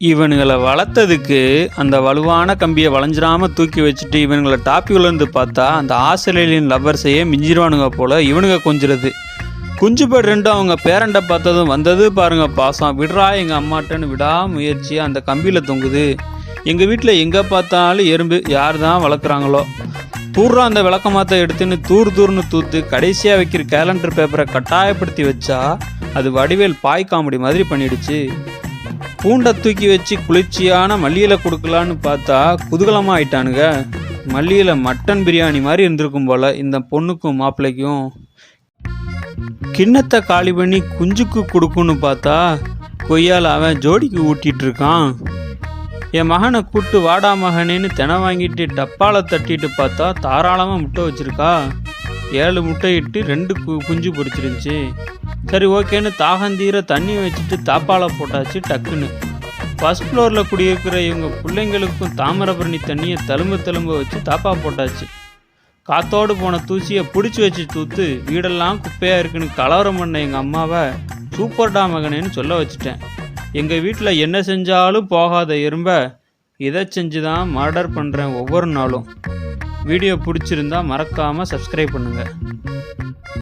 இவனுங்களை வளர்த்ததுக்கு அந்த வலுவான கம்பியை வளைஞ்சிராம தூக்கி வச்சுட்டு இவனுங்களை டாப்பிலேருந்து பார்த்தா அந்த ஆஸ்திரேலியன் லவ்வர்ஸையே மிஞ்சிருவானுங்க போல் இவனுங்க கொஞ்சிறது. குஞ்சு பேர் ரெண்டும் அவங்க பேரண்டை பார்த்ததும் வந்தது பாருங்க பாசம். விடுறா எங்கள் அம்மாட்டன்னு விடாமுயற்சியாக அந்த கம்பியில் தொங்குது. எங்கள் வீட்டில் எங்கே பார்த்தாலும் எறும்பு யார் தான் வளர்க்குறாங்களோ. தூர்றா அந்த விளக்கமாத்த எடுத்துன்னு தூர்னு தூத்து கடைசியாக வைக்கிற கேலண்டர் பேப்பரை கட்டாயப்படுத்தி வச்சா அது வடிவேல் பாய் காமெடி மாதிரி பண்ணிடுச்சு. பூண்டை தூக்கி வச்சு குளிர்ச்சியான மல்லியில் கொடுக்கலான்னு பார்த்தா குதூகலமாக ஆயிட்டானுங்க. மல்லியில் மட்டன் பிரியாணி மாதிரி இருந்திருக்கும் போல் இந்த பொண்ணுக்கும் மாப்பிள்ளைக்கும். கிண்ணத்தை காலி பண்ணி குஞ்சுக்கு கொடுக்குன்னு பார்த்தா கொய்யால் அவன் ஜோடிக்கு ஊட்டிகிட்டு இருக்கான். என் மகனை கூப்பிட்டு வாடா மகனேன்னு தினை வாங்கிட்டு டப்பாவில் தட்டிட்டு பார்த்தா தாராளமாக முட்டை வச்சுருக்கா. 7 முட்டை இட்டு 2 குஞ்சு பொரிச்சிருந்துச்சு. சரி ஓகேன்னு தாகந்தீர தண்ணி வச்சுட்டு தாப்பால போட்டாச்சு டக்குன்னு. ஃபர்ஸ்ட் ஃப்ளோரில் குடியிருக்கிற இவங்க பிள்ளைங்களுக்கும் தாமிரபரணி தண்ணியை தழும்ப வச்சு தாப்பா போட்டாச்சு. காத்தோடு போன தூசியை பிடிச்சி வச்சு தூத்து வீடெல்லாம் குப்பையாக இருக்குன்னு கலவரம் பண்ண எங்கள் அம்மாவை சூப்பர்டா மகனேன்னு சொல்ல வச்சுட்டேன். எங்கள் வீட்டில் என்ன செஞ்சாலும் போகாத எறும்பை இதை செஞ்சு தான் மர்டர் பண்ணுறேன் ஒவ்வொரு நாளும். வீடியோ பிடிச்சிருந்தா மறக்காமல் சப்ஸ்கிரைப் பண்ணுங்கள்.